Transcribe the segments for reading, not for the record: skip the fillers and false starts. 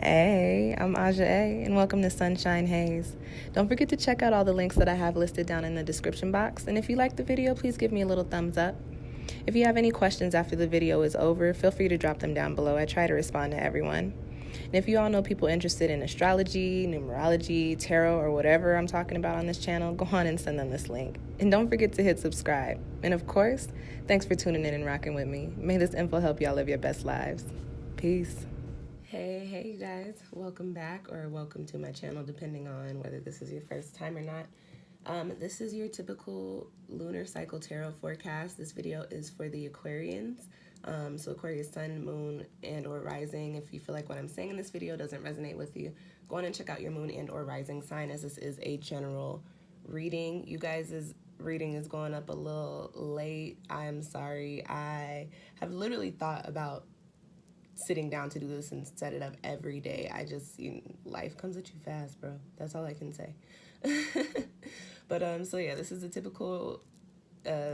Hey, I'm Aja A, and welcome to Sunshine Haze. Don't forget to check out all the links that I have listed down in the description box, and if you like the video, please give me a little thumbs up. If you have any questions after the video is over, feel free to drop them down below. I try to respond to everyone. And if you all know people interested in astrology, numerology, tarot, or whatever I'm talking about on this channel, go on and send them this link. And don't forget to hit subscribe. And of course, thanks for tuning in and rocking with me. May this info help y'all live your best lives. Peace. Hey you guys, welcome back or welcome to my channel depending on whether this is your first time or not. This is your typical lunar cycle tarot forecast. This video is for the Aquarians, so Aquarius sun, moon, and or rising. If you feel like what I'm saying in this video doesn't resonate with you, go on and check out your moon and or rising sign, as this is a general reading. You guys' reading is going up a little late. I'm sorry. I have literally thought about sitting down to do this and set it up every day. I just, life comes at you fast, bro. That's all I can say. But so yeah, this is a typical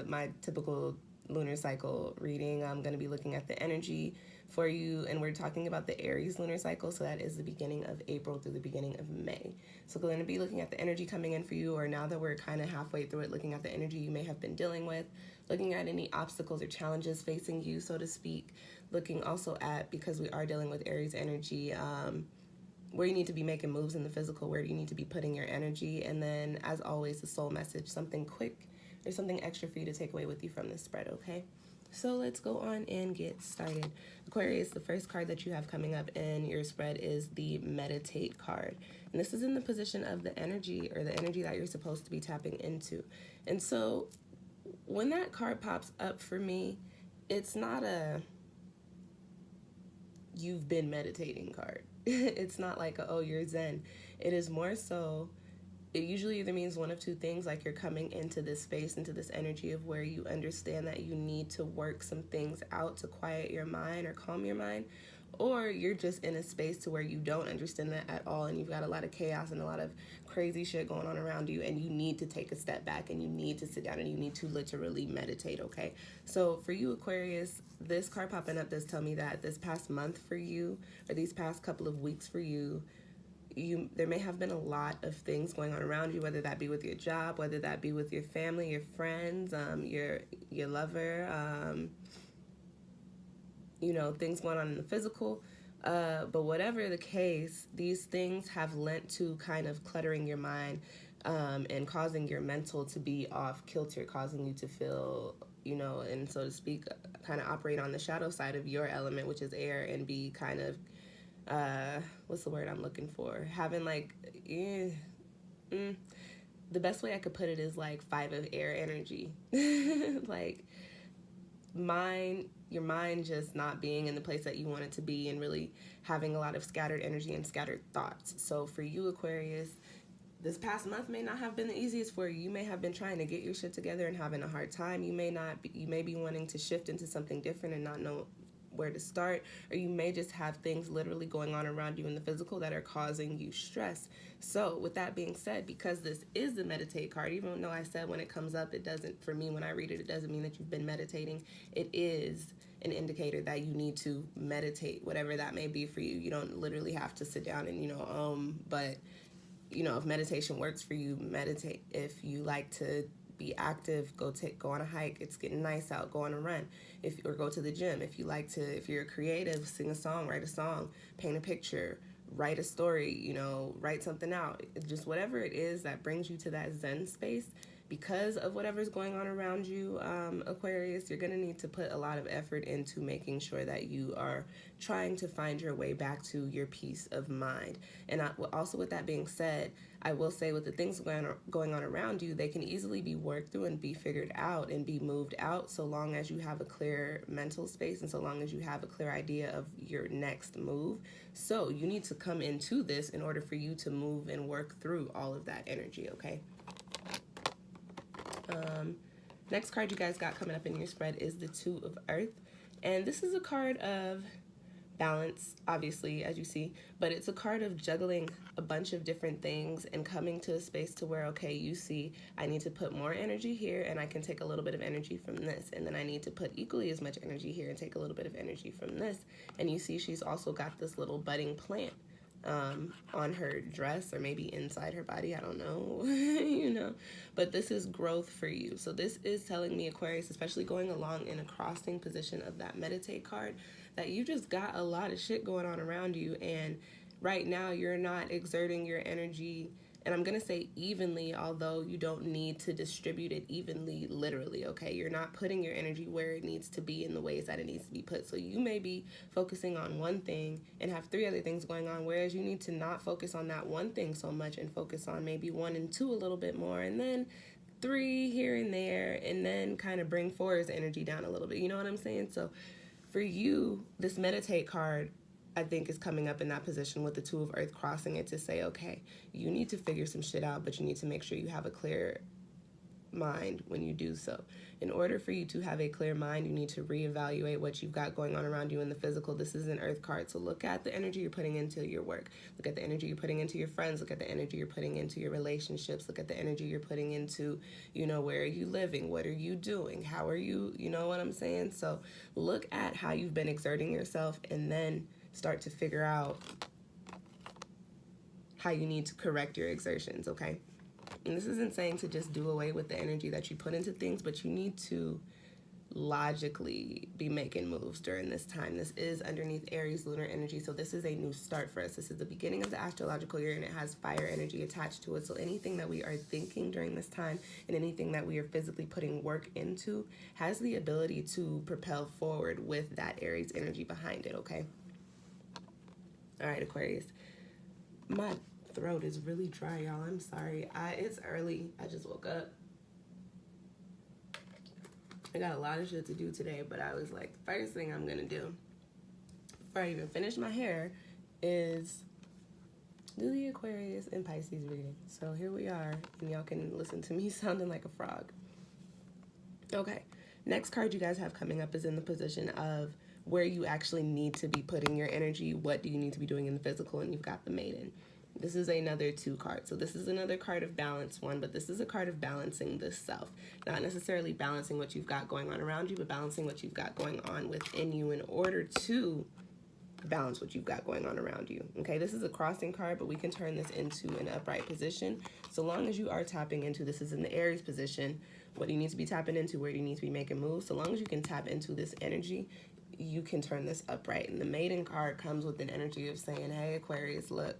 my typical lunar cycle reading. I'm going to be looking at the energy for you, and we're talking about the Aries lunar cycle, so that is the beginning of April through the beginning of May. So we're going to be looking at the energy coming in for you, or now that we're kind of halfway through it, looking at the energy you may have been dealing with, looking at any obstacles or challenges facing you, so to speak, looking also at, because we are dealing with Aries energy, where you need to be making moves in the physical, where do you need to be putting your energy, and then as always, the soul message, something quick or something extra for you to take away with you from this spread, okay? So let's go on and get started. Aquarius, the first card that you have coming up in your spread is the Meditate card. And this is in the position of the energy, or the energy that you're supposed to be tapping into. And so when that card pops up for me, it's not a you've been meditating card. It's not like a, oh, you're zen. It is more so, it usually either means one of two things, like you're coming into this space, into this energy of where you understand that you need to work some things out to quiet your mind or calm your mind, or you're just in a space to where you don't understand that at all, and you've got a lot of chaos and a lot of crazy shit going on around you, and you need to take a step back, and you need to sit down, and you need to literally meditate, okay? So for you, Aquarius, this card popping up does tell me that this past month for you, or these past couple of weeks for you, there may have been a lot of things going on around you, whether that be with your job, whether that be with your family, your friends, your lover, things going on in the physical. But whatever the case, these things have lent to kind of cluttering your mind and causing your mental to be off kilter, causing you to feel, and so to speak, kind of operate on the shadow side of your element, which is air, and be kind of what's the word I'm looking for? Having like, the best way I could put it is like 5 of air energy. Like your mind just not being in the place that you want it to be, and really having a lot of scattered energy and scattered thoughts. So for you, Aquarius, this past month may not have been the easiest for you. You may have been trying to get your shit together and having a hard time. You may be wanting to shift into something different and not know where to start, or you may just have things literally going on around you in the physical that are causing you stress. So with that being said, because this is the meditate card, even though I said when it comes up, it doesn't, for me, when I read it, it doesn't mean that you've been meditating. It is an indicator that you need to meditate, whatever that may be for you. You don't literally have to sit down and, but if meditation works for you, meditate. If you like to be active, go on a hike, it's getting nice out, go on a run, or go to the gym. If you're creative, sing a song, write a song, paint a picture, write a story, write something out. Just whatever it is that brings you to that zen space. Because of whatever's going on around you, Aquarius, you're going to need to put a lot of effort into making sure that you are trying to find your way back to your peace of mind. And also with that being said, I will say with the things going on around you, they can easily be worked through and be figured out and be moved out, so long as you have a clear mental space and so long as you have a clear idea of your next move. So you need to come into this in order for you to move and work through all of that energy, okay? Next card you guys got coming up in your spread is the Two of Earth, and this is a card of balance, obviously, as you see, but it's a card of juggling a bunch of different things and coming to a space to where, okay, you see, I need to put more energy here and I can take a little bit of energy from this, and then I need to put equally as much energy here and take a little bit of energy from this. And you see she's also got this little budding plant on her dress or maybe inside her body. I don't know, you know, but this is growth for you. So this is telling me, Aquarius, especially going along in a crossing position of that meditate card, that you just got a lot of shit going on around you. And right now you're not exerting your energy, and I'm going to say evenly, although you don't need to distribute it evenly, literally, okay? You're not putting your energy where it needs to be in the ways that it needs to be put. So you may be focusing on one thing and have 3 other things going on, whereas you need to not focus on that one thing so much and focus on maybe 1 and 2 a little bit more, and then 3 here and there, and then kind of bring 4's energy down a little bit. You know what I'm saying? So for you, this meditate card, I think, is coming up in that position with the 2 of Earth crossing it to say, okay, you need to figure some shit out, but you need to make sure you have a clear mind when you do so. In order for you to have a clear mind, you need to reevaluate what you've got going on around you in the physical. This is an Earth card, so look at the energy you're putting into your work. Look at the energy you're putting into your friends. Look at the energy you're putting into your relationships. Look at the energy you're putting into, you know, where are you living? What are you doing? How are you, you know what I'm saying? So look at how you've been exerting yourself, and then start to figure out how you need to correct your exertions, okay? And this isn't saying to just do away with the energy that you put into things, but you need to logically be making moves during this time. This is underneath Aries Lunar energy, so this is a new start for us. This is the beginning of the astrological year, and it has fire energy attached to it. So anything that we are thinking during this time and anything that we are physically putting work into has the ability to propel forward with that Aries energy behind it, okay? All right, Aquarius. My throat is really dry, y'all. I'm sorry. It's early. I just woke up. I got a lot of shit to do today, but I was like, first thing I'm going to do before I even finish my hair is do the Aquarius and Pisces reading. So here we are, and y'all can listen to me sounding like a frog. Okay. Next card you guys have coming up is in the position of where you actually need to be putting your energy. What do you need to be doing in the physical? And you've got the Maiden. This is another 2 card. So this is another card of balance one, but this is a card of balancing the self. Not necessarily balancing what you've got going on around you, but balancing what you've got going on within you in order to balance what you've got going on around you. Okay, this is a crossing card, but we can turn this into an upright position. So long as you are tapping into, this is in the Aries position, what do you need to be tapping into, where do you need to be making moves. So long as you can tap into this energy, you can turn this upright. And the Maiden card comes with an energy of saying, hey, Aquarius, look,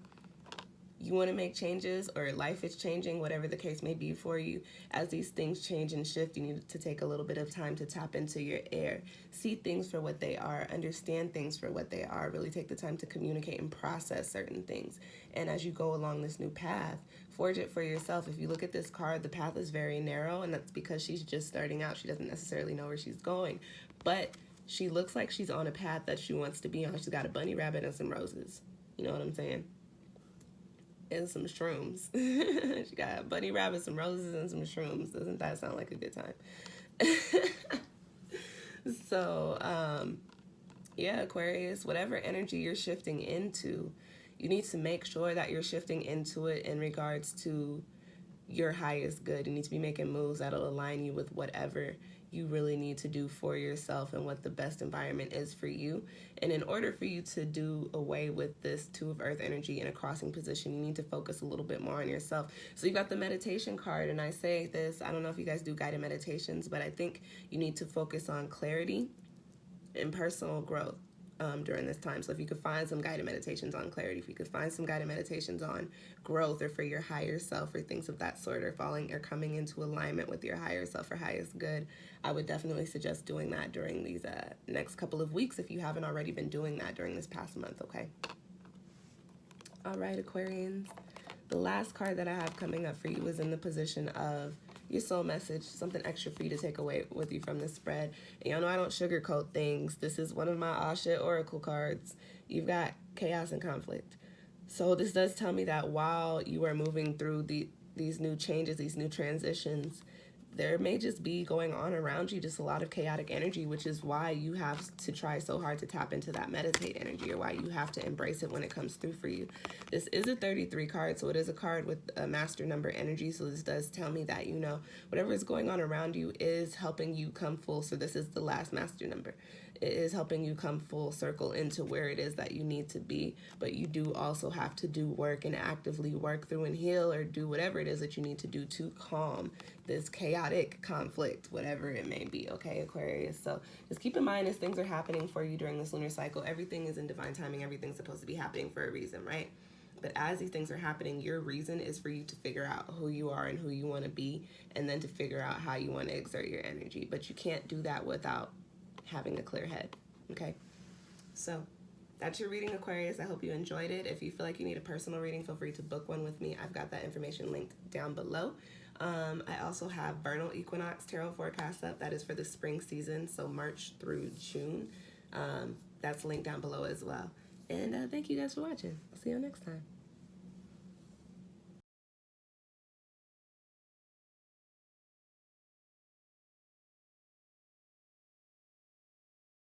you want to make changes, or life is changing, whatever the case may be for you. As these things change and shift, you need to take a little bit of time to tap into your air. See things for what they are. Understand things for what they are. Really take the time to communicate and process certain things. And as you go along this new path, forge it for yourself. If you look at this card, the path is very narrow, and that's because she's just starting out. She doesn't necessarily know where she's going. But she looks like she's on a path that she wants to be on. She's got a bunny rabbit and some roses. You know what I'm saying? And some shrooms. She got a bunny rabbit, some roses, and some shrooms. Doesn't that sound like a good time? So, yeah, Aquarius, whatever energy you're shifting into, you need to make sure that you're shifting into it in regards to your highest good. You need to be making moves that'll align you with whatever you really need to do for yourself and what the best environment is for you. And in order for you to do away with this 2 of Earth energy in a crossing position, you need to focus a little bit more on yourself. So you've got the meditation card, and I say this, I don't know if you guys do guided meditations, but I think you need to focus on clarity and personal growth during this time. So if you could find some guided meditations on clarity, if you could find some guided meditations on growth or for your higher self or things of that sort, or falling or coming into alignment with your higher self or highest good, I would definitely suggest doing that during these next couple of weeks if you haven't already been doing that during this past month, okay? All right, Aquarians. The last card that I have coming up for you is in the position of your soul message, something extra for you to take away with you from this spread. And y'all know I don't sugarcoat things. This is one of my all shit oracle cards. You've got chaos and conflict. So this does tell me that while you are moving through these new changes, these new transitions, there may just be going on around you just a lot of chaotic energy, which is why you have to try so hard to tap into that meditate energy, or why you have to embrace it when it comes through for you. This is a 33 card, so it is a card with a master number energy. So this does tell me that, you know, whatever is going on around you is helping you come full. So this is the last master number. it is helping you come full circle into where it is that you need to be. But you do also have to do work and actively work through and heal, or do whatever it is that you need to do to calm this chaotic conflict, whatever it may be, okay, Aquarius? So just keep in mind, as things are happening for you during this lunar cycle, everything is in divine timing. Everything's supposed to be happening for a reason, right? But as these things are happening, your reason is for you to figure out who you are and who you want to be, and then to figure out how you want to exert your energy. But you can't do that without having a clear head, okay? So that's your reading, Aquarius. I hope you enjoyed it. If you feel like you need a personal reading, feel free to book one with me. I've got that information linked down below. I also have vernal equinox tarot forecast up. That is for the spring season, so March through June. That's linked down below as well. And thank you guys for watching. I'll see you next time.